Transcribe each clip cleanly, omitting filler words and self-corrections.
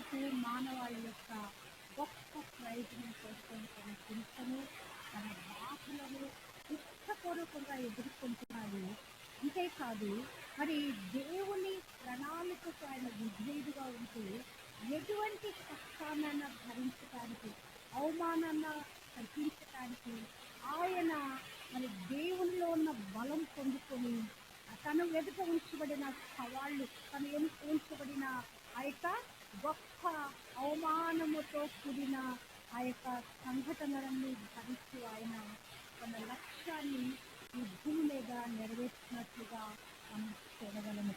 కొరకు మానవాళి యొక్క గొప్ప ప్రయోజనం కోసం తన చింతను తన బాధలను ఇష్టపూర్వకంగా ఎదుర్కొంటున్నాడు. అంతేకాదు మరి దేవుని ప్రణాళికకు ఆయన విధేయుడుగా ఉంటూ ఎటువంటి కష్టాన్నైనా భరించడానికి, అవమానాన్ని తగ్గించడానికి ఆయన మరి దేవునిలో ఉన్న బలం పొందుకొని తను ఎదుట ఉంచబడిన సవాళ్ళు, తను ఉంచబడిన ఆ యొక్క గొప్ప అవమానముతో కూడిన ఆ యొక్క సంఘటనలన్నీ భరిస్తూ ఆయన తన లక్ష్యాన్ని ఈ భూమి మీద నెరవేర్చినట్లుగా మనం చూడగలము.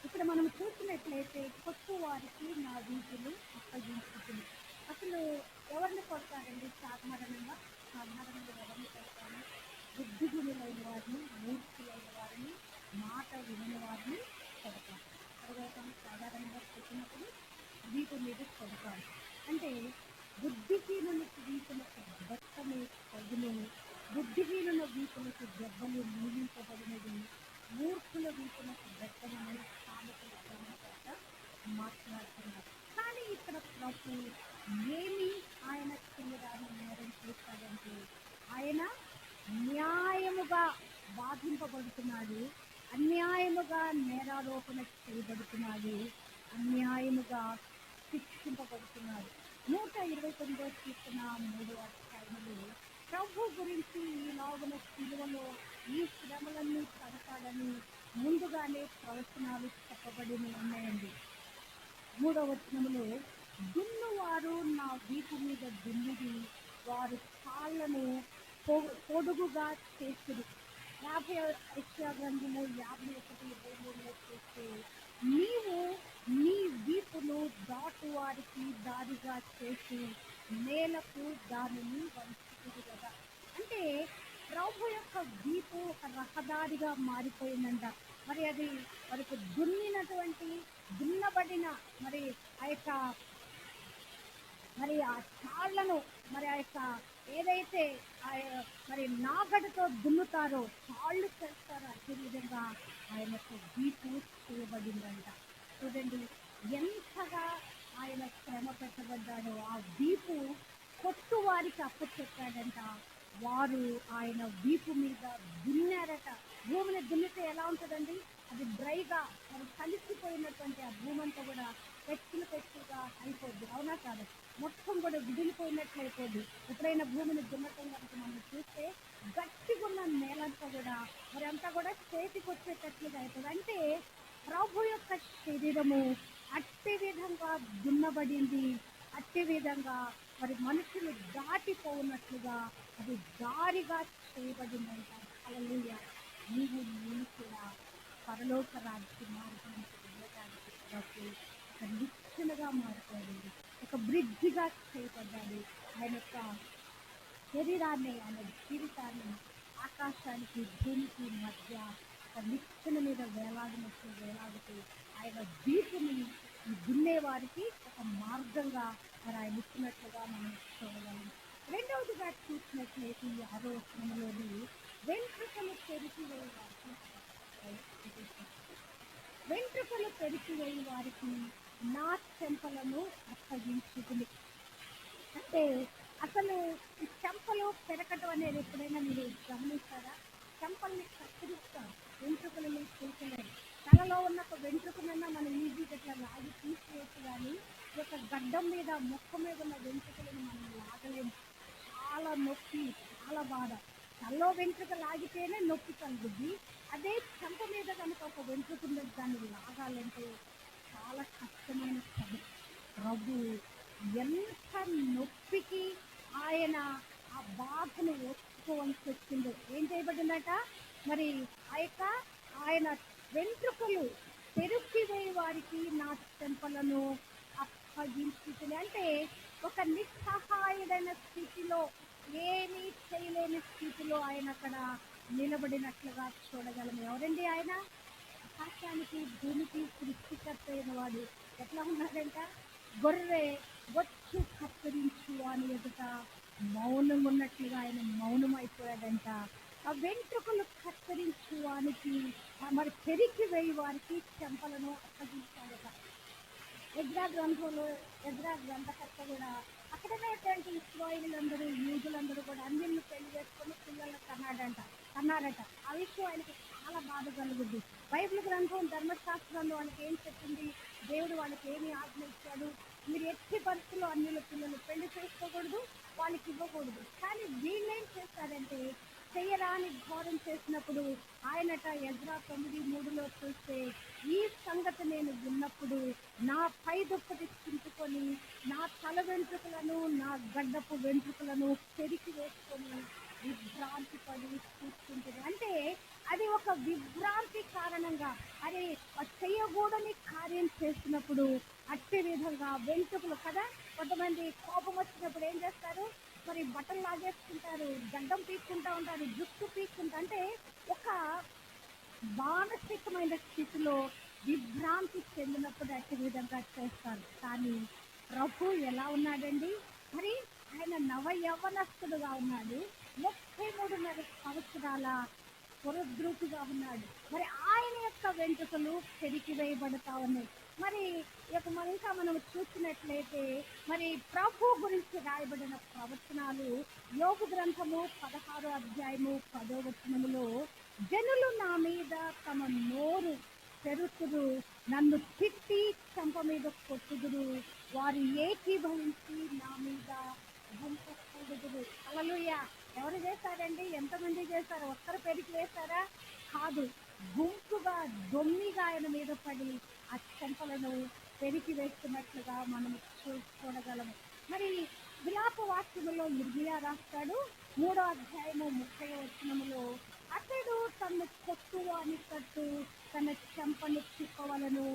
ఇక్కడ మనం చూసినట్లయితే కొట్టు వారికి నా వీధులు అప్పగించుతుంది. అసలు ఎవరిని కొడతారండి? సాధారణంగా ఎవరిని కొడతారు? బుద్ధిగుణులైన వారిని, మూర్ఖులైన వారిని, మాట వినని వారిని కొడతారు. సాధారణంగా కొట్టినప్పుడు వీటి మీద కొడతారు. అంటే బుద్ధిహీనులకు వీపులకు బెత్తమే తగును, బుద్ధిహీనుల వీపులకు దెబ్బలు నియమించబడినది, మూర్ఖుల వీపులకు బెత్తమని మాట్లాడుతున్నారు. కానీ ఇక్కడ ప్రభు ఏమి ఆయన చేయడాన్ని నేరం చేస్తాడంటే ఆయన న్యాయముగా బాధింపబడుతున్నాడు, అన్యాయముగా నేరారోపణ చేయబడుతున్నాడు, అన్యాయముగా శిక్షింపబడుతున్నాడు. 129వ కీర్తన 3వ అధ్యాయంలో ప్రభు గురించి ఈలాగున సిలువలో ఈ శ్రమలన్నీ పడతాడని ముందుగానే ప్రవచనాలు చెప్పబడి ఉన్నాయండి. 3వ వచనంలో దున్నువారు నా వీపు మీద దున్నిది, వారు కాళ్ళను పొడుగుగా చేస్తుడు. 50 గ్రంథంలో 51:23 చేస్తే నీవు నీ వీపును దాటు వారికి దారిగా చేసి నేలకు దానిని వంచుతుంది కదా. అంటే ప్రభు యొక్క వీపు ఒక రహదారిగా మారిపోయిందంట. మరి అది వరకు దున్నబడిన మరి ఆ యొక్క మరి ఆ కాళ్ళను మరి ఆ యొక్క ఏదైతే మరి నాగడితో దున్నుతారో కాళ్ళు చేస్తారో అదే విధంగా ఆయన యొక్క వీపు చేయబడిందంట. చూడండి ఎంతగా ఆయన శ్రమ పెట్టబడ్డాడో. ఆ వీపు కొట్టు వారికి అప్పచెప్పాడంట. వారు ఆయన వీపు మీద దున్నారట. భూమిని దున్నితే ఎలా ఉంటుందండి? అది డ్రైగా మరి కలిసిపోయినటువంటి ఆ భూమి అంతా కూడా పెట్టుగా అయిపోద్ది, అవునా కాదు? మొత్తం కూడా విడిలిపోయినట్లు అయిపోద్ది. ఎప్పుడైనా భూమిని దున్నటం కనుక మనం చూస్తే గట్టిగా ఉన్న నేలంతా కూడా మరి అంతా కూడా చేతికి వచ్చేటట్లుగా అవుతుంది. అంటే ప్రభు యొక్క శరీరము అట్టి విధంగా దున్నబడింది, అట్టి విధంగా మరి మనుషులు దాటిపోనట్లుగా అది దారిగా చేయబడిందంట. హల్లెలూయా. నీవు నేను కూడా పరలోక రాజ్య మార్గానికి వెళ్ళడానికి ప్రభు ఒక నిచ్చెనగా మారిపోయింది, ఒక బ్రిడ్జిగా చేయబడ్డాడు. ఆయన యొక్క శరీరాన్ని, ఆయన జీవితాన్ని ఆకాశానికి భూమికి మధ్య ఒక నిచ్చెన మీద వేలాడుతూ ఆయన వీపుని దున్నే వారికి ఒక మార్గంగా మరి ఆయన ఇచ్చినట్లుగా మనం చూడగలం. రెండవదిగా చూసినట్లయితే 6వ వచనంలోని వెంట్రుకలు పెరిచివేయి వారికి నా చెంపలను అప్పగించుకుని. అంటే అసలు ఈ చెంపలు పెరగటం అనేది ఎప్పుడైనా మీరు గమనిస్తారా? చెంపల్ని కత్తిరిస్తారు, వెంట్రుకలని తీసేయలేరు. తలలో ఉన్న ఒక వెంట్రుకనన్నా మనం ఈజీగా ఇట్లా లాగి తీసివేసి, కానీ ఈ యొక్క గడ్డం మీద ముఖం మీద ఉన్న వెంట్రుకలను మనం లాగలేము. చాలా నొప్పి, చాలా బాధ. తలలో వెంట్రుక లాగితేనే నొప్పి కలుగుద్ది. అదే చెంప మీద కనుక ఒక వెంట్రుక ఉన్నది దాన్ని లాగాలంటే చాలా కష్టమైన పని. ప్రభు ఎంత నొప్పికి ఆయన ఆ బాధను ఒప్పుకోవాల్సి వచ్చిందో. ఏం చేయబడిందట? మరి ఆ యొక్క ఆయన వెంట్రుకలు పెరిచివేయి వారికి నా చెంపలను అప్పగించుకుని. అంటే ఒక నిస్సహాయుడైన స్థితిలో, ఏమీ చేయలేని స్థితిలో ఆయన అక్కడ నిలబడినట్లుగా చూడగలము. ఎవరండి ఆయన? ఆకాశానికి భూమికి సృష్టికర్త అయిన వాడు. ఎట్లా ఉన్నాడంట? గొర్రె బొచ్చు కత్తిరించు అని ఎదుట మౌనం ఉన్నట్లుగా ఆయన మౌనం అయిపోయాడంట. ఆ వెంట్రుకలు కత్తిరించు వానికి మరి పెరికి వేయి వారికి చెంపలను అప్పగించాడట. ఎజ్రా గ్రంథంలో ఎజ్రా గ్రంథకర్త కూడా అక్కడ ఉన్నటువంటి ఇస్రాయేలీలందరూ యూదులందరూ కూడా అన్యులను పెళ్లి చేసుకొని పిల్లలను కన్నారట. ఆ విషయం ఆయనకి చాలా బాధ కలుగుద్ది. బైబిల్ గ్రంథం ధర్మశాస్త్రంలో వాళ్ళకి ఏం చెప్పింది, దేవుడు వాళ్ళకి ఏమి ఆజ్ఞ ఇచ్చాడు, మీరు ఎట్టి పరిస్థితుల్లో అన్యుల పిల్లలు పెళ్లి చేసుకోకూడదు, వాళ్ళకి ఇవ్వకూడదు. కానీ వీళ్ళేం చేస్తారంటే చెయ్యరాని ఘోరం చేసినప్పుడు ఆయనట ఎజ్రా 9:3 చూస్తే, ఈ సంగతి నేను విన్నప్పుడు నా పై దుప్పటి చింపుకొని నా తల వెంట్రుకలను నా గడ్డపు వెంట్రుకలను పెరికి వేసుకొని విభ్రాంతి పడి చూసుకుంటుంది. అంటే అది ఒక విభ్రాంతి కారణంగా, అరే చేయకూడని కార్యం చేసినప్పుడు అట్టి విధంగా వెంట్రుకలు కదా, కొంతమంది కోపం వచ్చినప్పుడు ఏం చేస్తారు, మరి బట్టలు లాగేసుకుంటారు, గడ్డం పీక్కుంటా ఉంటారు, జుట్టు పీక్కుంటా, అంటే ఒక మానసికమైన స్థితిలో విభ్రాంతి చెందినప్పుడు అట్టి విధంగా చేస్తారు. కానీ ప్రభు ఎలా ఉన్నాడండి, మరి ఆయన నవ యవ్వనస్తుడుగా ఉన్నాడు, 33.5 సంవత్సరాల పొరద్రూపుగా ఉన్నాడు. మరి ఆయన యొక్క వెంట్రుకలు పెరికి వేయబడతా ఉన్నాయి. మరి ఇంకా మనం చూసినట్లయితే మరి ప్రభు గురించి రాయబడిన ప్రవచనాలు యోబు గ్రంథము 16వ అధ్యాయము 10వ వచనములో, జనులు నా మీద తమ నోరు తెరుతురు, నన్ను తిట్టి చెంప మీద కొట్టుదురు, వారు ఏకీభవించి నా మీద గుంపకూడదురు. హల్లెలూయా. ఎవరు చేశారండి, ఎంతమంది చేశారు, ఒక్కరు పెరిగి వేశారా? కాదు, గుంపుగా దొమ్మిగా ఆయన మీద పడి ఆ చెంపలను పెరికి వేస్తున్నట్లుగా మనం చూడగలము. మరి విలాప వాక్యములో ఇర్మియా రాస్తాడు 3వ అధ్యాయము 30వ వచనములో, అతడు తన కొట్టువాని కట్టు తన చెంపను తిప్పవలను,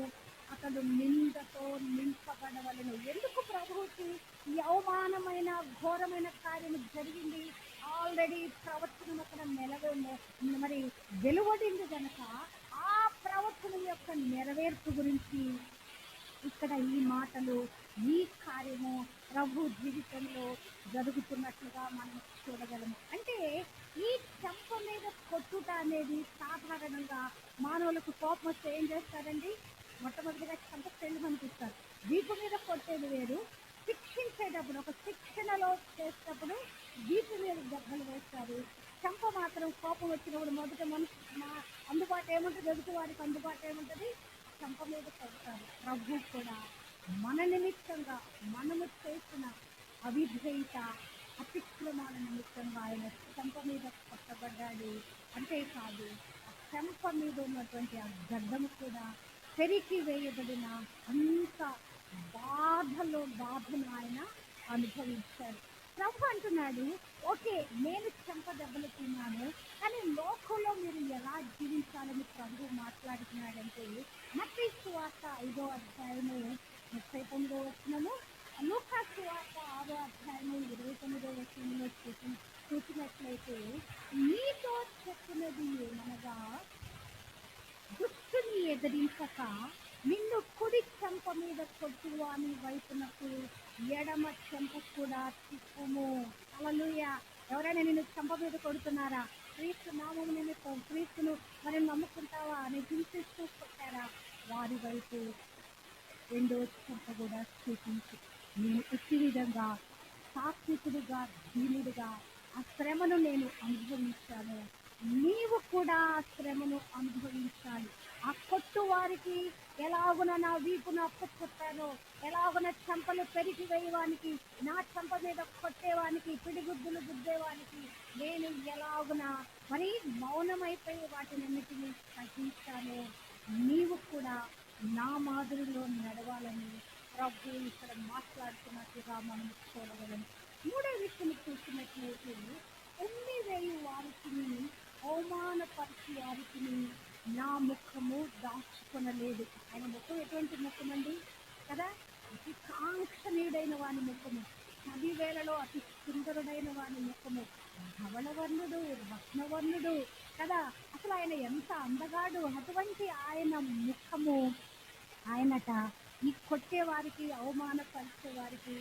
అతడు నిందతో నింపబడవలను. ఎందుకు ప్రభువుకి ఈ అవమానమైన ఘోరమైన కార్యం జరిగింది? ఆల్రెడీ ప్రవచనం అక్కడ మరి వెలువడింది కనుక ఆ ప్రవచనం యొక్క నెరవేర్పు గురించి ఇక్కడ ఈ మాటలు, ఈ కార్యము ప్రభు జీవితంలో జరుగుతున్నట్లుగా మనం చూడగలము. అంటే ఈ చెంప మీద కొట్టుట అనేది సాధారణంగా మానవులకు కోపం వస్తే ఏం చేస్తారండి, మొట్టమొదటిగా చెంప పెళ్లి పంపిస్తారు. వీపు మీద కొట్టేది వేరు, శిక్షించేటప్పుడు ఒక శిక్షణలో చేసేటప్పుడు వీపు మీద దెబ్బలు వేస్తారు. చెంప మాత్రం కోపం వచ్చినప్పుడు మొదట అందుబాటు ఏముంటుంది, ఎదుటి వారికి అందుబాటు ఏముంటుంది, చెంప మీద కొడతారు. ప్రభు కూడా మన నిమిత్తంగా మనము చేసిన అవిధేయత అతిక్రమాల నిమిత్తంగా ఆయన చెంప మీద కొట్టబడ్డాడు. అంతేకాదు ఆ చెంప మీద ఉన్నటువంటి ఆ గడ్డము కూడా పెరికి వేయబడిన అంత బాధను ఆయన అనుభవించాడు. ప్రభు అంటున్నాడు, ఓకే నేను చెంప దెబ్బలు తిన్నాను, కానీ లోకంలో మీరు ఎలా జీవించాలని ప్రభు మాట్లాడుతున్నాడంటే, మత్తయి సువార్త 5వ అధ్యాయము 39వ వచనము, లూకా సువార్త 6వ అధ్యాయము 29వ వచనంలో చూసినట్లయితే, నీతో చెప్పినది ఏమనగా దుష్టుని ఎదిరించక నిన్ను కుడి చెంప మీద కొట్టువాని వైపునకు ఎడమ చెంప కూడా తిప్పుము. హల్లెలూయా. ఎవరైనా నిన్ను చెంప మీద కొడుతున్నారా, క్రీస్తు నామము నిమిత్తం క్రీస్తును మరి నమ్ముకుంటావా అని హింసిస్తూ కొట్టారా, వారి వైపు రెండో చెంప కూడా చూపించు. నేను ఇట్టి విధంగా సాత్వికుడుగా దీనుడుగా ఆ శ్రమను నేను అనుభవించాను, నీవు కూడా ఆ శ్రమను అనుభవించాలి. ఆ కొట్టు వారికి ఎలాగున నా వీపును అప్పచెప్పానో, ఎలాగున చెంపలు పెరిగి వేయవానికి, నా చెంప మీద కొట్టేవానికి, పిడిగుద్దులు గుద్దేవానికి నేను ఎలాగున మరి మౌనమైపోయి వాటినన్నిటినీ సహించాను, నీవు కూడా నా మాదిరిలో నడవాలని ప్రభు ఇక్కడ మాట్లాడుతున్నట్టుగా మనం చూడగలం. మూడో విషయం చూసినట్లయితే, ఎన్ని వేయి వారికి అవమానపరిచి వారికి నా ముఖము దాచుకొనలేదు. ఆయన ముఖం ఎటువంటి ముఖం అండి కదా, అతి కాంక్షణీయుడైన వాని ముఖము, 10 వేలలో అతి సుందరుడైన వాని ముఖము, ధవళవర్ణుడు రత్నవర్ణుడు కదా, అసలు ఆయన ఎంత అందగాడు. అటువంటి ఆయన ముఖము ఆయనట ఈ కొట్టే వారికి, అవమానపరిచే వారికి,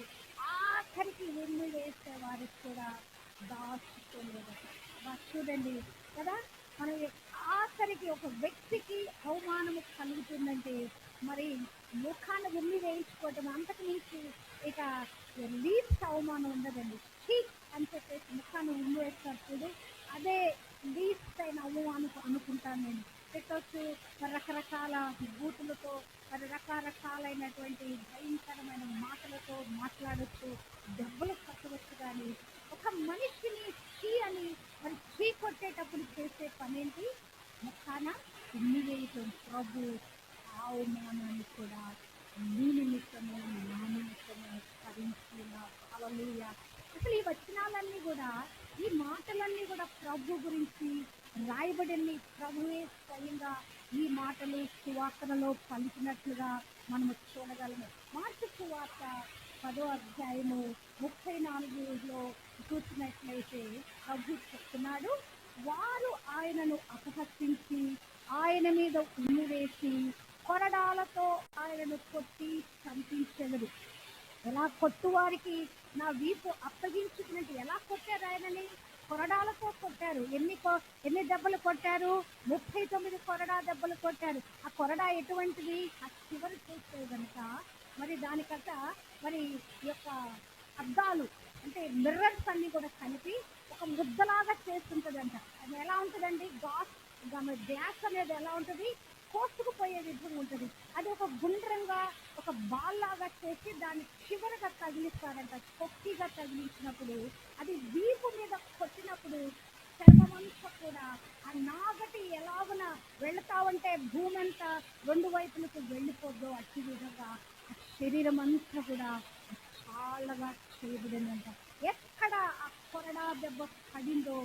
ఆఖరికి వెన్ను వేసే వారికి కూడా దాచుకోలేదట. చూడండి కదా, మనం ఆఖరికి ఒక వ్యక్తికి అవమానము కలుగుతుందంటే మరి ముఖాన ఉమ్మి వేయించుకోవటం అంతకు మించి ఇక లీస్ట్ అవమానం ఉండదండి. చీక్ అని చెప్పేసి ముఖాన ఉమ్మి వేస్తారు చూడు, అదే లీస్ట్ అయిన అవమానం అనుకుంటాను నేను. పెట్టొచ్చు మరి రకరకాల బూతులతో, మరి రకరకాలైనటువంటి భయంకరమైన మాటలతో మాట్లాడచ్చు, దెబ్బలు కట్టవచ్చు. కానీ ఒక మనిషిని చీ అని మరి చీ కొట్టేటప్పుడు చేసే పనేంటి? ముఖాన ఉమ్మి వేయటం. ప్రభు ఆ అవమానాన్ని కూడా నీ నిమిత్తము, నా నిమిత్తము భరించిన. హల్లెలూయా. అసలు ఈ వచనాలన్నీ కూడా, ఈ మాటలన్నీ కూడా ప్రభు గురించి రాయబడిన ప్రభువే స్వయంగా ఈ మాటలు సువార్తలలో పలికినట్లుగా మనము చూడగలము. మార్కు సువార్త 10వ అధ్యాయము 34లో చూసినట్లయితే ప్రభు చెప్తున్నాడు, వారు ఆయనను అపహసించి ఆయన మీద ఉమ్మి వేసి కొరడాలతో ఆయనను కొట్టి చంపించెదరు. ఎలా కొట్టువారికి నా వీపు అప్పగించుకున్నట్టు ఎలా కొట్టారు ఆయనని? కొరడాలతో కొట్టారు. ఎన్ని దెబ్బలు కొట్టారు? 39 కొరడా దెబ్బలు కొట్టారు. ఆ కొరడా ఎటువంటిది? ఆ చివరి చూస్తే కనుక మరి దానికంట మరి ఈ యొక్క అద్దాలు అంటే మిర్రర్స్ అన్ని కూడా కలిపి ఒక ముద్దలాగా చేస్తుంటదంట. అది ఎలా ఉంటుందండి? గ్యాస్ అనేది ఎలా ఉంటుంది? కోసుకుపోయే విధంగా ఉంటుంది. అది ఒక గుండ్రంగా ఒక బాల్ లాగా చేసి దాన్ని చివరగా తగిలిస్తారంట. కొక్కిగా తగిలించినప్పుడు అది వీపు మీద కొట్టినప్పుడు చర్మమంతా కూడా ఆ నాగటి ఎలాగున వెళుతా ఉంటే భూమి అంతా రెండు వైపులకు వెళ్ళిపోద్దో అట్టి విధంగా ఆ శరీరం అంతా కూడా చాలాగా చేయబడిందంట. ఎక్కడ ఆ కొరడా దెబ్బ పడిందో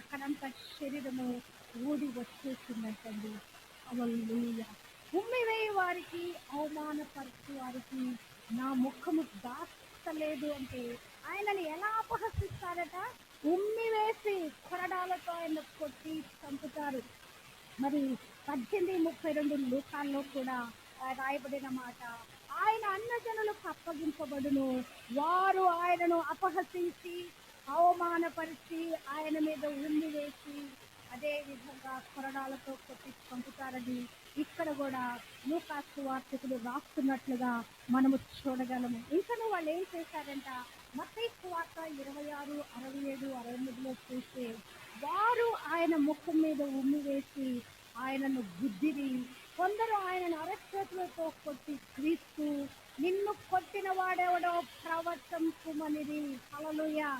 అక్కడంతా శరీరము ఊడి వచ్చేసిందంటండి. హల్లెలూయా. ఉమ్మి వేయి వారికి, అవమానపరచు వారికి నా ముఖము దాచలేదు అంటే ఆయనని ఎలా అపహసిస్తారట? ఉమ్మి వేసి కొరడాలతో ఆయన కొట్టి చంపుతారు. మరి 18:32 లూకాల్లో కూడా రాయబడిన మాట, ఆయన అన్యజనులకు అప్పగింపబడును, వారు ఆయనను అపహసించి అవమానపరిచి ఆయన మీద ఉమ్మి వేసి అదే విధంగా కొరడాలతో కొట్టి చంపుతారని ఇక్కడ కూడా లూకా సువార్తికుడు రాస్తున్నట్లుగా మనము చూడగలము. ఇంకా వాళ్ళు ఏం చేశారంట? మత్తయి సువార్త 26, 67, 68లో చూస్తే వారు ఆయన ముఖం మీద ఉమ్మి వేసి ఆయనను గుద్దిరి. కొందరు ఆయనను అరచేతులతో కొట్టి, క్రీస్తు నిన్ను కొట్టిన వాడెవడో ప్రవచించుమనిరి. హల్లెలూయా.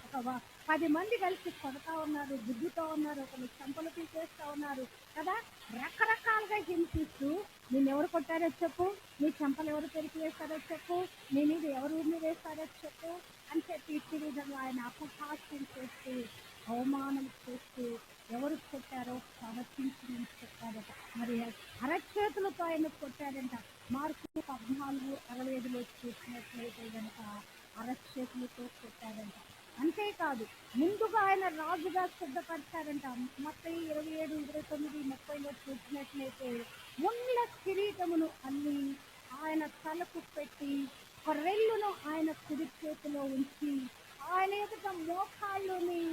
ఒక 10 మంది కలిసి కొడతా ఉన్నారు, గుద్దుతూ ఉన్నారు, ఒకరు చెంపలు తీసేస్తా ఉన్నారు కదా. రకరకాలుగా హింసిస్తూ, నిన్నెవరు కొట్టారో చెప్పు, నీ చెంపలు ఎవరు పెరిగి వేస్తారో చెప్పు, నీ మీద ఎవరు ఉమ్మి వేస్తారో చెప్పు అని చెప్పి ఇట్టి విధంగా ఆయన అపహాస్యం చేస్తూ, అవమానం చేస్తూ ఎవరు కొట్టారో ప్రవర్తించమని చెప్పారట. మరి అరచేతులతో ఆయన కొట్టారంట. మార్కు 14:65లో చూసినట్లయితే కనుక అరచేతులతో కొట్టారంట. అంతేకాదు, ముందుగా ఆయన రాజుగా సిద్ధపరిచారంట. మత్తయి 27, 29, 30లో చూసినట్లయితే ముండ్ల కిరీటమును అల్లి ఆయన తలకు పెట్టి రెల్లును ఆయన కుడి చేతిలో ఉంచి ఆయన ఎదుట మోకాళ్ళుని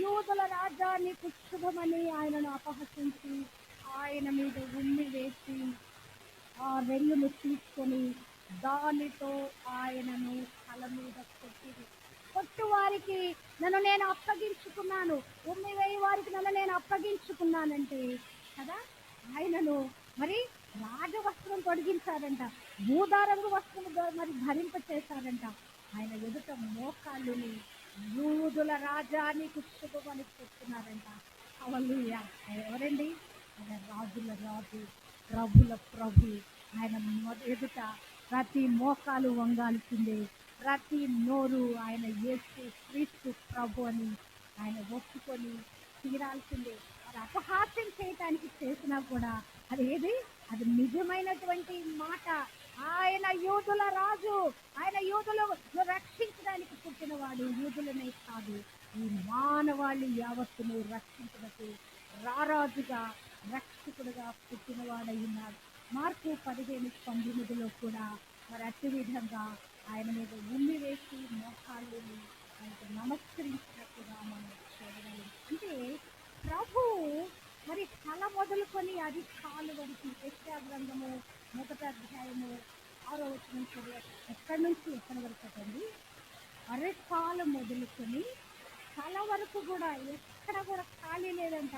యూదుల రాజ్యానికి శుభమని ఆయనను అపహసించి ఆయన మీద ఉమ్మి వేసి ఆ రెల్లును తీసుకొని దానితో ఆయనను తల మీద కొట్టు వారికి నన్ను నేను అప్పగించుకున్నాను, ఉమ్మి వేయి వారికి నన్ను నేను అప్పగించుకున్నానంటే కదా ఆయనను మరి రాజవస్త్రం తొడిగించారంట, భూదారంగు వస్త్రం మరి ధరింప చేశారంట. ఆయన ఎదుట మోకాళ్ళుని యూదుల రాజానికి శుభమని చెప్తున్నారంట. హల్లెలూయా. ఎవరండి? ఆయన రాజుల రాజు, ప్రభుల ప్రభు. ఆయన ఎదుట ప్రతి మోకాలు వంగాల్సిందే, ప్రతి నోరు ఆయన యేసు క్రీస్తు ప్రభు అని ఆయన ఒప్పుకొని తీరాల్సిందే. అది అపహాస్యం చేయటానికి చేసినా కూడా అది నిజమైనటువంటి మాట. ఆయన యూదుల రాజు, ఆయన యూదులు రక్షించడానికి పుట్టినవాడు. యూదులనే కాదు, ఈ మానవాళి యావత్తును రక్షించడానికి రారాజుగా రక్షకుడుగా పుట్టినవాడై ఉన్నాడు. మార్కు 15:19లో కూడా మరి అట్టి విధంగా ఆయన మీద ఉమ్మి వేసి మోకాళ్ళని ఆయనకు నమస్కరించినట్టుగా మనం చూడగలం. అంటే ప్రభు మరి తల మొదలుకొని అది కాలు వరకు యెషయా గ్రంథము మొదటి అధ్యాయము 6వ వచనం చదివే ఎక్కడి నుంచి ఎక్కడి వరకు అండి, అరెకాల మొదలుకొని తల వరకు కూడా ఎక్కడ కూడా ఖాళీ లేదంట.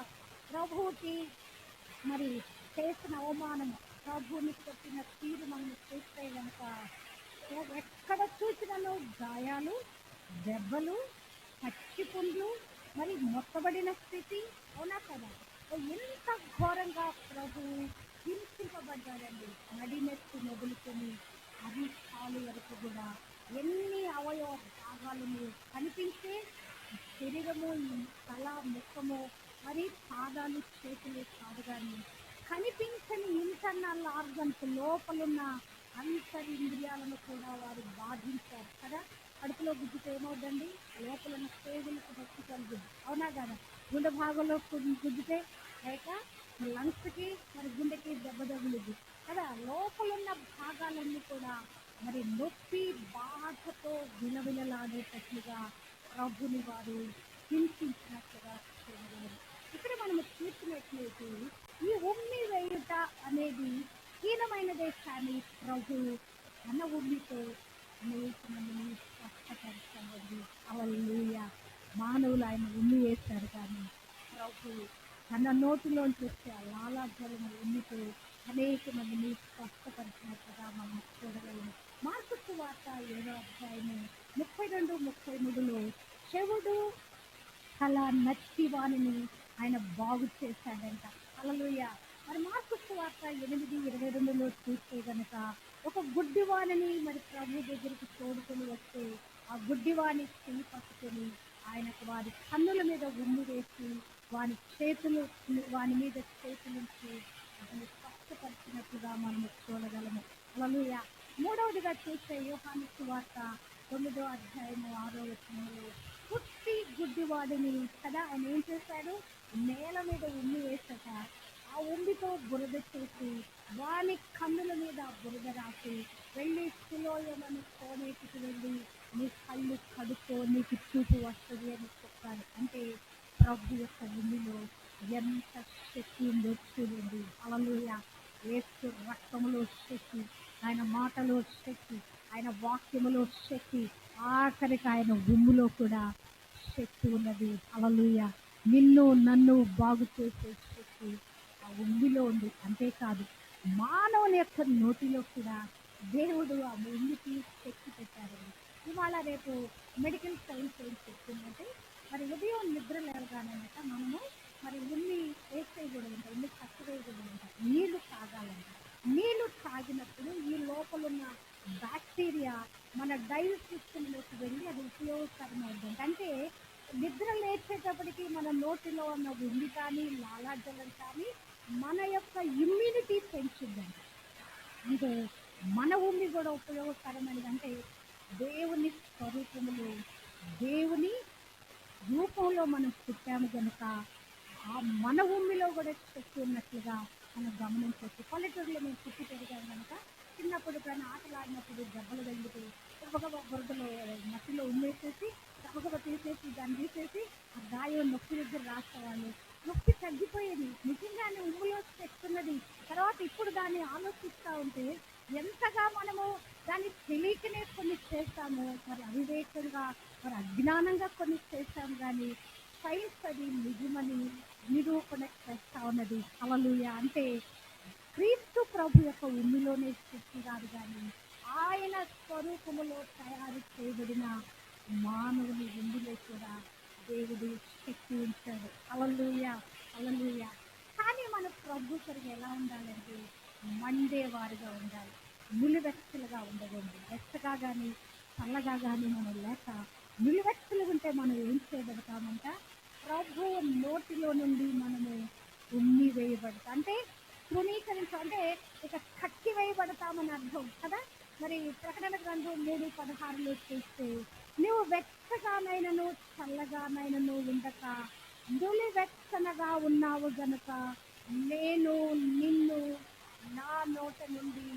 ప్రభువుకి మరి చేసిన అవమానం, ప్రభువుని కొట్టిన తీరు మనం చూస్తే కనుక ఎక్కడ చూసినాను గాయాలు, దెబ్బలు, పచ్చి పుండ్లు, మరి మొత్తబడిన స్థితి. అవునా కదా? ఎంత ఘోరంగా ప్రభువు హింసింపబడ్డాడండి. నడినెత్తి మొదలుకొని అది కాలు వరకు కూడా ఎన్ని అవయవ భాగాలను కనిపించే శరీరము, తల, ముఖము, మరి పాదాలు, చేతులు కాదు కానీ కనిపించని ఇంటర్నల్ ఆర్గన్స్ లోపలున్న అంతరింద్రియాలను కూడా వారు బాధించారు కదా. కడుపులో గుజ్జుతో ఏమవుద్దండి, లోపల ఉన్న పేగులకు నొప్పి కలుగుద్ది. అవునా కదా? గుండె భాగంలో గుజ్జితే లేక లంగ్స్కి మరి గుండెకి దెబ్బ తగులుద్ది కదా. లోపలున్న భాగాలన్నీ కూడా మరి నొప్పి బాధతో విలవిలలాడేటట్లుగా ప్రభుని వారు హింసించినట్లుగా చూడగలరు. ఇక్కడ మనము చూసినట్లయితే ఈ ఉమ్మి వేయుట అనేది హీనమైనదే, కానీ ప్రభు తన ఉమ్మితో అనేక మందిని స్వస్థపరచండి. హల్లెలూయా. మానవులు ఆయన ఉమ్మి వేస్తారు, కానీ ప్రభు తన నోటిలోంచి వచ్చే లాలాజలము ఉమ్మితో అనేక మందిని స్వస్థపరిచినట్టుగా మనం చూడగలము. మార్కు సువార్త 7వ అధ్యాయము 32-33లో చెవుడు అలా నచ్చి వాణిని ఆయన బాగు చేశాడంట. హల్లెలూయా. మరి మార్కు సువార్త 8:22లో చూస్తే కనుక ఒక గుడ్డివాణిని మరి ప్రభు దగ్గరికి తోడుకొని వస్తే ఆ గుడ్డివాణి చెయ్యి పట్టుకొని ఆయనకు వారి కన్నుల మీద ఉమ్మి వేసి వాని మీద చేతులుంచి అతను స్పష్టపరిచినట్లుగా మనం చూడగలము. హల్లెలూయా. మూడవదిగా చూస్తే యోహాను సువార్త 9వ అధ్యాయము 6వ వచనంలో పుట్టి గుడ్డివాడిని కదా ఆయన ఏం చేశాడు, నేల మీద ఉమ్మి వేసట ఆ ఉమ్మితో బురద చేసి వాని కన్నుల మీద బురద రాసి వెళ్ళి సిలోయమని కోనేటికి వెళ్ళి నీ కళ్ళు కడుక్కో, నీకు చూపు వస్తుంది అని చెప్పాడు. అంటే ప్రభు యొక్క ఉమ్మిలో ఎంత శక్తి ఉందో చూడండి. హల్లెలూయా. యేసు రక్తములో శక్తి, ఆయన మాటలో శక్తి, ఆయన వాక్యములో శక్తి, ఆఖరికి ఆయన ఉమ్ములో కూడా శక్తి ఉన్నది. హల్లెలూయా. నిన్ను నన్ను బాగు చేసే శక్తి ఆ ఉమ్మిలో ఉంది. అంతేకాదు మానవుని యొక్క నోటిలో కూడా దేవుడు ఆ ఉమ్మికి శక్తి పెట్టారండి. ఇవాళ రేపు మెడికల్ సైన్స్ ఏం చెప్తుందంటే మరి ఉదయం నిద్ర లేవగానమాట మనము మరి ఉమ్మి వేసేయకూడదంట, ఉమ్మి కట్టువేయకూడదంట, నీళ్లు తాగాలంట. నీళ్లు తాగినప్పుడు ఈ లోపలున్న బ్యాక్టీరియా మన డైజెస్ట్ సిస్టంలోకి వెళ్ళి అది ఉపయోగకరమవుతుంది. అంటే నిద్ర లేచేటప్పటికి మన నోటిలో ఉన్న ఉమ్మి కానీ లాలాజలం కానీ మన యొక్క ఇమ్యూనిటీ పెంచుద్దండి. ఇది మన ఉమ్మి కూడా ఉపయోగకరమైనది. అంటే దేవుని స్వరూపములో దేవుని రూపంలో మనం పుట్టాము కనుక ఆ మన ఉమ్మిలో కూడా శక్తి ఉన్నట్లుగా మనం గమనించవచ్చు. పల్లెటూరులో మేము పుట్టి పెరిగాము కనుక చిన్నప్పుడు కానీ ఆటలు ఆడినప్పుడు దెబ్బలు తగిలితే గబగబా బురదలో మట్టిలో ఉమ్మేసేసి గబగబా తీసేసి దాన్ని తీసేసి ఆ గాయం నొప్పి దగ్గర రాసేవాళ్ళు. నొప్పి తగ్గిపోయేది. నిజంగానే ఉమ్ములో తెస్తున్నది. తర్వాత ఇప్పుడు దాన్ని ఆలోచిస్తూ ఉంటే ఎంతగా మనము దాన్ని తెలియకనే కొన్ని చేస్తాము, మరి అవివేకంగా మరి అజ్ఞానంగా కొన్ని చేస్తాము. కానీ సైన్స్ అది నిజమని నిరూపణ చేస్తా ఉన్నది. హల్లెలూయా. అంటే క్రీస్తు ప్రభు యొక్క ఉమ్మిలోనే శక్తి కాదు, కానీ ఆయన స్వరూపములో తయారు చేయబడిన మానవుని ఉమ్మిలో కూడా దేవుడు శక్తి ఉంచాడు. హల్లెలూయా. హల్లెలూయా. కానీ మన ప్రభు సరిగా ఎలా ఉండాలంటే మండేవారుగా ఉండాలి, నిలువెచ్చలుగా ఉండకూడదు. వెచ్చగా కానీ చల్లగా కానీ మనం లేక నిలువెచ్చలుగా ఉంటే మనం ఏం చేయబడతామంట, ప్రభు నోటిలో నుండి మనము ఉమ్మి వేయబడతాం. అంటే అంటే ఇక కట్టి వేయబడతామని అర్థం కదా. మరి ప్రకటన గ్రంథం 3:16లో చూస్తే నువ్వు వెచ్చగానైనను చల్లగానైనను ఉండక నిలువెచ్చనగా ఉన్నావు గనుక నేను నిన్ను నా నోట నుండి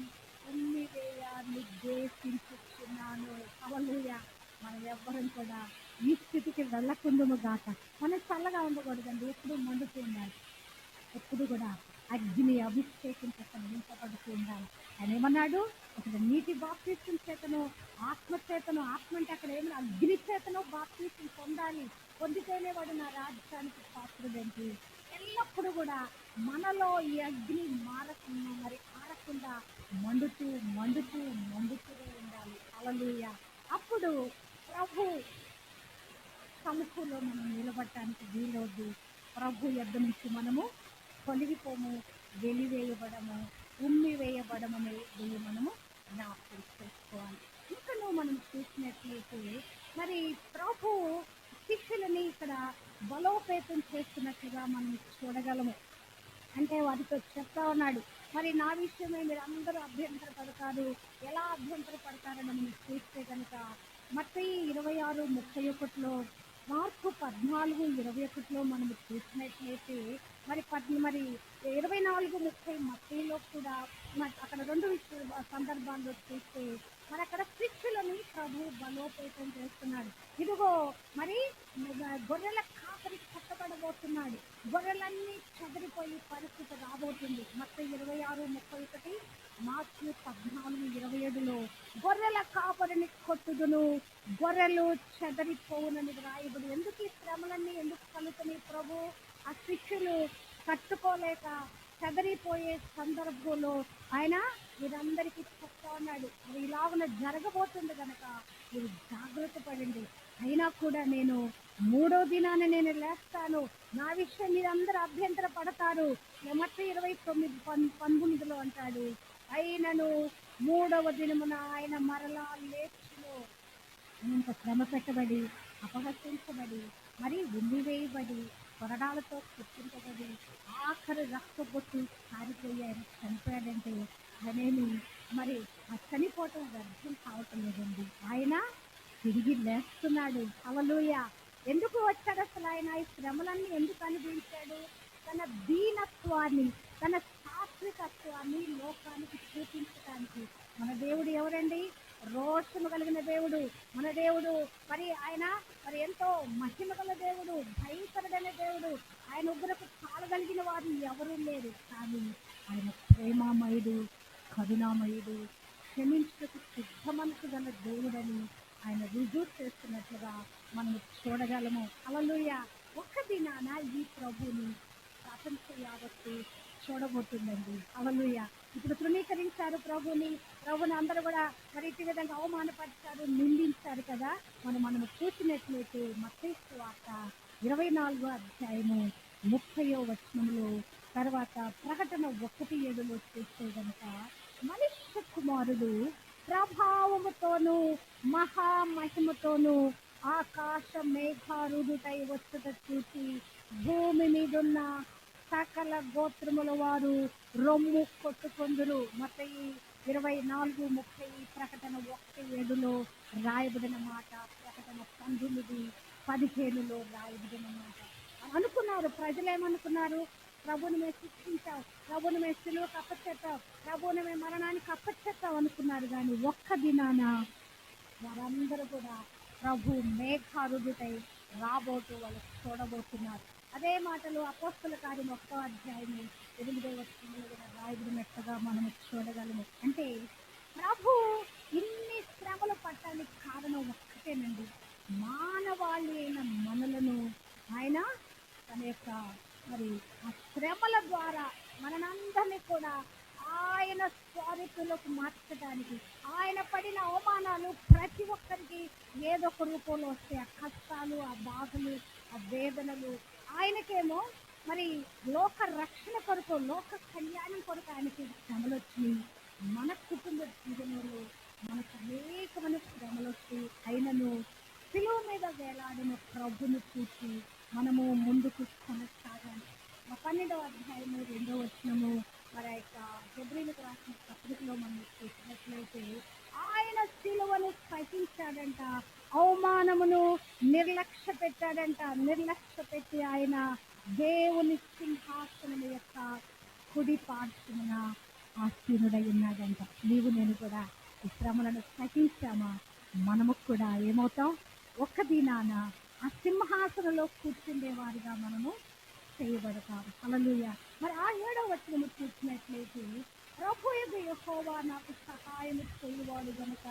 ఉమ్మి వేయ నిర్దేశించుచున్నాను. హల్లెలూయా. మనం ఎవ్వరం కూడా ఈ స్థితికి వెళ్ళకుండాము గాక. మనం చల్లగా ఉండకూడదండి, ఎప్పుడు మండుతూ ఉండాలి. ఎప్పుడు కూడా అగ్ని అభిషేకం చేత నింపబడుతూ ఉండాలి. ఆయన ఏమన్నాడు, అక్కడ నీటి బాప్తీసం చేతను ఆత్మ చేతను, ఆత్మ అంటే అక్కడ ఏమన్నా అగ్ని చేతను బాప్తీసం పొందాలి. పొందితేనే వాడు నా రాజ్యానికి పాత్రుడేంటి. ఎల్లప్పుడూ కూడా మనలో ఈ అగ్ని మారకుండా మరి ఆరకుండా మండుతూ మండుతూ మండుతూనే ఉండాలి. హల్లెలూయా. అప్పుడు ప్రభు సముఖంలో మనం నిలబడటానికి వీలవద్దు. ప్రభు యొద్ద నుంచి మనము తొలగిపోము, వెలివేయబడము, ఉమ్మి వేయబడమని మనము జ్ఞాపకం చేసుకోవాలి. ఇంకనూ మనం చూసినట్లయితే మరి ప్రభు శిష్యులని ఇక్కడ బలోపేతం చేస్తున్నట్లుగా మనం చూడగలము. అంటే వారితో చెప్తా ఉన్నాడు, మరి నా విషయమే మీరు అందరూ అభ్యంతర పడతారు. ఎలా అభ్యంతర పడతారని మనం చూస్తే కనుక మత్తయి 26:31, మార్కు 14:21 మనము చూసినట్లయితే మరి 24:30 మత్తయిలో కూడా అక్కడ రెండు సందర్భాల్లో చూస్తే మరి అక్కడ శిష్యులని ప్రభు బలోపేతం చేస్తున్నాడు. ఇదిగో మరి గొర్రెల కాపరి కట్టబడబోతున్నాడు. గొర్రెలన్నీ చెదిరిపోయి పరిస్థితి రాబోతుంది. మత్తయి 26:31, మార్కు 14:27 గొర్రెల కాపరిని కొట్టుదును, గొర్రెలు చెదరిపోవునని రాయబడి. ఎందుకు ఈ శ్రమలన్నీ ఎందుకు కలుగుతున్నాయి? ప్రభు ఆ శిష్యులు కట్టుకోలేక చెదరిపోయే సందర్భంలో ఆయన మీరందరికీ చెప్తా ఉన్నాడు, అది ఇలాగున జరగబోతుంది కనుక మీరు జాగ్రత్త పడండి. అయినా కూడా నేను 3వ దినాన నేను లేస్తాను, నా విషయం మీరందరూ అభ్యంతర పడతారు. మత్తయి 29:19 అంటాడు, అయినను 3వ దినమున ఆయన మరలా లేచును. ఇంత శ్రమ పెట్టబడి, అపహసించబడి, మరి ఉమ్మివేయబడి, కొరడాలతో కుట్టించబడి, ఆఖరి రక్తబొట్టు కారిపోయారు, చనిపోయాడంటే ఆయనేమి మరి ఆ చనిపోవటం వ్యర్థం కావటం లేదండి. ఆయన తిరిగి లేస్తున్నాడు. హల్లెలూయా. ఎందుకు వచ్చాడు అసలు ఆయన? ఈ శ్రమలన్నీ ఎందుకు అనుభవించాడు? తన దీనత్వాన్ని, తన సాత్వికత్వాన్ని లోకానికి చూపించడానికి. మన దేవుడు ఎవరండి? రోషము కలిగిన దేవుడు మన దేవుడు. మరి ఆయన మరి ఎంతో మహిమ గల దేవుడు, భయంకరుడైన దేవుడు. ఆయన ఉగ్రపు చాలగలిగిన వారు ఎవరూ లేరు. కానీ ఆయన ప్రేమామయుడు, కరుణామయుడు, క్షమించుటకు సిద్ధ మనసు గల దేవుడని ఆయన రుజువు చేస్తున్నట్లుగా మనం చూడగలము. హల్లెలూయా. ఒక్క దినాన ఈ ప్రభుని ప్రపంచం యావత్తు చూడబోతుందండి. హల్లెలూయా. ఇప్పుడు తృణీకరించారు ప్రభుని అందరూ కూడా మరి ఇటు విధంగా అవమానపరిచారు, నిందించారు కదా. మనము చూసినట్లయితే మత్తయి సువార్త 24:30 తర్వాత ప్రకటన 1:7 చూస్తే కనుక మనుష్య కుమారుడు ప్రభావముతోను మహామహిమతోను ఆకాశ మేఘారూఢుడై వచ్చుట చూసి భూమి మీదున్న సకల గోత్రముల వారు రొమ్ము కొట్టుకొందురు. మత్తయి 24:30, ప్రకటన 1:7 రాయబడిన మాట, ప్రకటన 19:15 రాయబడిన మాట. అనుకున్నారు, ప్రజలేమనుకున్నారు? ప్రభుని మేము శిక్షించావు, ప్రభుని మేము సిలువకు అప్పచెప్పావు, ప్రభుని మేము మరణానికి అప్పచెప్పావు అనుకున్నారు. కానీ ఒక్క దినాన వారందరూ కూడా ప్రభు మేఘారూఢుడై రాబోతూ వాళ్ళు చూడబోతున్నారు. అదే మాటలు అపోస్తల కార్యం 1:8 రాయబడినట్టుగా మనం చూడగలము. అంటే ప్రభు ఇన్ని శ్రమలు పట్టడానికి కారణం ఒక్కటేనండి, మానవాళి అయిన మనలను ఆయన తన యొక్క మరి ఆ శ్రమల ద్వారా మనందరినీ కూడా ఆయన స్వారీతులకు మార్చడానికి. ఆయన పడిన అవమానాలు ప్రతి ఒక్కరికి ఏదో ఒక రూపంలో వస్తాయి. ఆ కష్టాలు, ఆ బాధలు, ఆ వేదనలు ఆయనకేమో మరి లోక రక్షణ కొరకు, లోక కళ్యాణం కొరకు ఆయనకి శ్రమలు వచ్చి, మన కుటుంబ జీవనంలో మనకు అనేకమైన శ్రమలు వచ్చి అయినను శిలువ మీద వేలాడిన ప్రభుని చూసి మనము ముందుకు కొనసాగాలి. 12:2 మరి యొక్క హెబ్రీయులకు రాసిన పత్రికలో మనం చూసినట్లయితే ఆయన శిలువను సహించాడంట, అవమానమును నిర్లక్ష్య పెట్టాడంట. నిర్లక్ష్య పెట్టి ఆయన దేవుని సింహాసనం యొక్క కుడి పార్శ్వమున ఆసీనుడై ఉన్నాడంట. నీవు నేను కూడా ఈ శ్రమలను సహించామా? మనము కూడా ఏమవుతాం? ఒక్క దినాన ఆ సింహాసనంలో కూర్చుండే వారిగా మనము చేయబడతారు. హల్లెలూయా. మరి ఆ 7వ వచనం చూసినట్లయితే, ప్రభువైన యెహోవా నాకు సహాయం చేయువాడు గనుక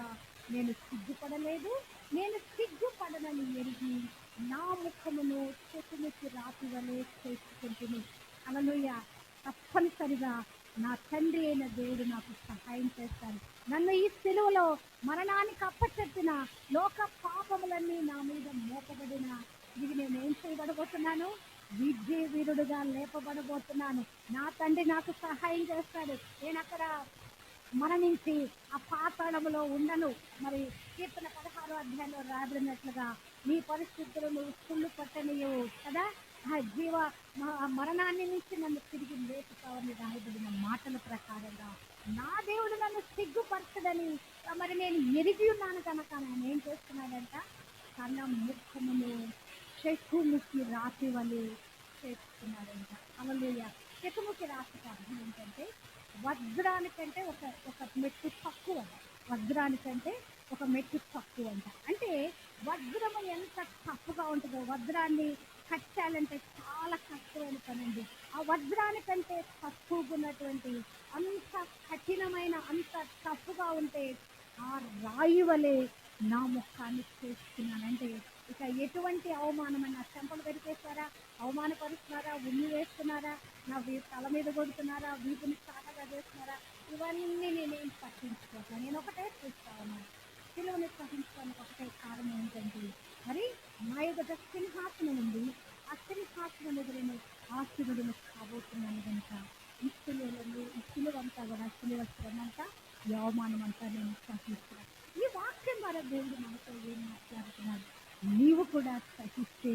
నేను సిగ్గుపడలేదు, నేను సిగ్గుపడనని ఎరిగి నా ముఖమును చెకుముకి రాతి వలె చేసుకుంటుని. హల్లెలూయా. తప్పనిసరిగా నా తండ్రి అయిన దేవుడు నాకు సహాయం చేస్తాడు. నన్ను ఈ సిలువలో మరణానికి అప్పచెప్పిన లోక పాపములన్నీ నా మీద మోపబడిన ఇది నేనేం చేయబడబోతున్నాను? విజయ వీరుడుగా లేపబడబోతున్నాను. నా తండ్రి నాకు సహాయం చేస్తాడు. నేను అక్కడ మరణించి ఆ పాతాళములో ఉండను. మరి కీర్తన 16వ అధ్యాయంలో రాబడినట్లుగా నీ పరిస్థితులు నువ్వు కుళ్ళు పట్టనియవు కదా. ఆ జీవ మరణాన్ని నుంచి నన్ను తిరిగి లేపుతావని రాయబడిన మాటల ప్రకారంగా నా దేవుడు నన్ను సిగ్గుపరచడని మరి నేను ఎరిగి ఉన్నాను కనుక ఆయన ఏం చేస్తున్నాడంట, తన ముఖమును చెక్కుముకి రాతి వలె చేసుకున్నాడంట. హల్లెలూయా. చెక్కుముకి రాతికి అర్థం ఏంటంటే వజ్రానికంటే ఒక మెట్టు తక్కువ. వజ్రానికంటే ఒక మెట్టు తక్కువ అంట. అంటే వజ్రము ఎంత తప్పుగా ఉంటుందో, వజ్రాన్ని కట్టాలంటే చాలా కష్టమైన పని అండి. ఆ వజ్రానికంటే తక్కువగా ఉన్నటువంటి అంత కఠినమైన అంత తప్పుగా ఉంటే ఆ రాయి వలె నా ముఖాన్ని చేసుకున్నానంటే ఇక ఎటువంటి అవమానమైన చెంపలు పెరికేస్తారా, అవమానపరుస్తున్నారా, ఉమ్మి వేస్తున్నారా, నా తల మీద కొడుతున్నారా, వీపుని చాటగా చేస్తున్నారా, ఇవన్నీ నేనేం పట్టించుకోక నేను ఒకటే చూస్తా ఉన్నాను. సిలువని సహించడానికి ఒకటే కారణం ఏంటంటే మరి నా ఎదుట సింహాసనం ఉంది. ఆ సింహాసనం ఎదురైన ఆశీనుడును కాబోతున్నాను కనుక ఈ సిలువంతా కూడా సిలువస్త్రమంతా ఈ అవమానం అంతా నేను సహిస్తున్నాను. ఈ వాక్యం ద్వారా దేవుడు మనతో ఏం మాట్లాడుతున్నాడు? నీవు కూడా సహిస్తే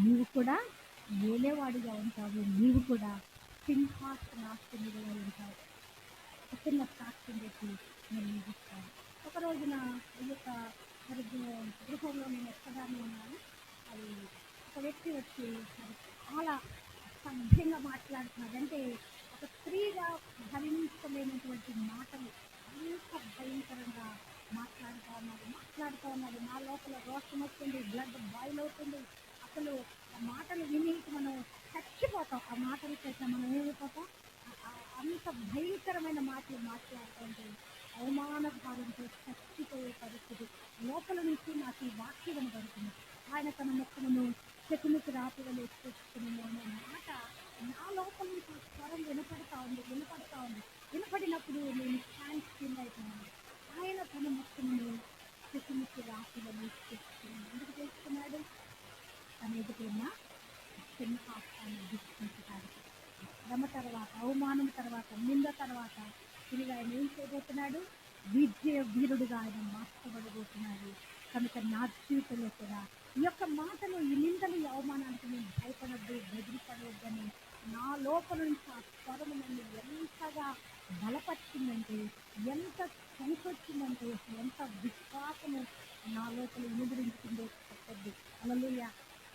నీవు కూడా ఏలేవాడిగా ఉంటావు, నీవు కూడా సింహాసనాసనుడిగా ఉంటావు. చిన్న సాక్ష్యం పెట్టి నేను ముగిస్తాను. ఒక రోజున ఈ యొక్క మరి గృహంలో నేను ఎక్కడానే ఉన్నాను. అది ఒక వ్యక్తి వచ్చి మరి చాలా సభ్యంగా మాట్లాడుతున్నాడు. అంటే ఒక స్త్రీగా భరించలేనటువంటి మాటలు అంత భయంకరంగా మాట్లాడుతూ ఉన్నాడు. నా లోపల రోషం వస్తుంది, బ్లడ్ బాయిల్ అవుతుంది. అసలు ఆ మాటలు విని మనం చచ్చిపోతాం. ఆ మాటలు చేసిన మనం ఏమైపోతాం? అంత భయంకరమైన మాటలు మాట్లాడుతుంటే అవమాన భారంతో చచ్చిపోయే పరిస్థితి లోపల నుంచి నాకు ఈ వాక్యం వినబడుతుంది. ఆయన తన ముఖమును చెకుముకి రాత్రిలో ఎత్తుకుని అనే మాట నా లోపల నుంచి స్వరం వినపడతా ఉంది. వినపడినప్పుడు నేను థ్యాంక్స్ ఫీల్ అవుతున్నాను. ఆయన తన ముఖమును చెకుముకి రాత్రిలో ఎత్తుకున్నాను. ఎందుకు చేసుకున్నాడు? తన ఎదుటిన్న సింహాసనాన్ని దిక్కుంటాడు. శ్రమ తర్వాత, అవమానం తర్వాత, నింద తర్వాత తిరిగి ఆయన ఏం చేయబోతున్నాడు? విజయ వీరుడుగా ఆయన మార్చబడబోతున్నాడు. కనుక నా జీవితంలో కూడా ఈ యొక్క మాటలు, ఈ నిందలు, ఈ అవమానానికి నేను భయపడద్దు, బెదిరిపడవద్దని నా లోపల నుంచి ఆ స్వరము నన్ను ఎంతగా బలపరిచిందంటే, ఎంత చనికొచ్చిందంటే, ఎంత విశ్వాసము నా లోపల ఎదురించిందో చెప్పద్దు. హల్లెలూయా.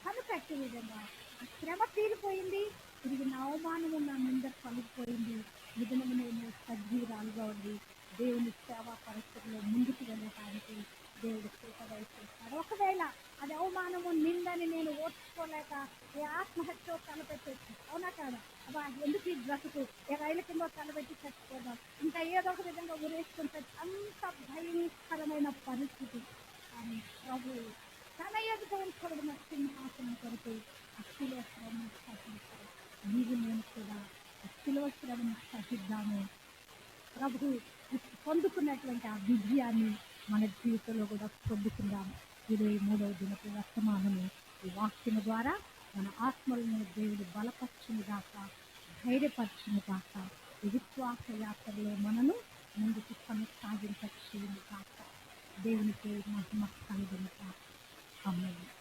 కనుక అట్టి విధంగా ఆ శ్రమ తీరిపోయింది, తిరిగి నా అవమానము నా నింద కలిగిపోయింది. ఈ దినము నేను సజీవురాలుగా ఉంది దేవుని సేవా పరిస్థితుల్లో ముందుకు వెళ్ళటానికి దేవుడు కృప దయచేస్తాడు. ఒకవేళ అది అవమానము నిందని నేను ఓర్చుకోలేక ఏ ఆత్మహత్య తలపెట్టేసి, అవునా కాదా? అబ్బా ఎందుకు ఈ బ్రతుకు, ఏ రైలు కింద తలపెట్టి చచ్చిపోదాం, ఇంకా ఏదో ఒక విధంగా ఉరేసుకుంటే అంత భయంకరమైన పరిస్థితి. కానీ ప్రభు తన ఎదుట ఉంచబడిన సింహాసనం కొరకు అఖిలేశ్వరం సహించారు. నీవు నేను కూడా అఖిలేశ్వరం సహిద్దాము. ప్రభు పొందుకున్నటువంటి ఆ విజయాన్ని మన జీవితంలో కూడా పొందుకుందాము. 23వ దినపు వర్తమానము ఈ వాక్యము ద్వారా మన ఆత్మలను దేవుడు బలపరచును గాక, ధైర్యపరచును గాక. ఈ విశ్వాస యాత్రలో మనను ముందుకు కొనసాగించను గాక. దేవునికి మహిమ కలుగును గాక. ఆమేన్.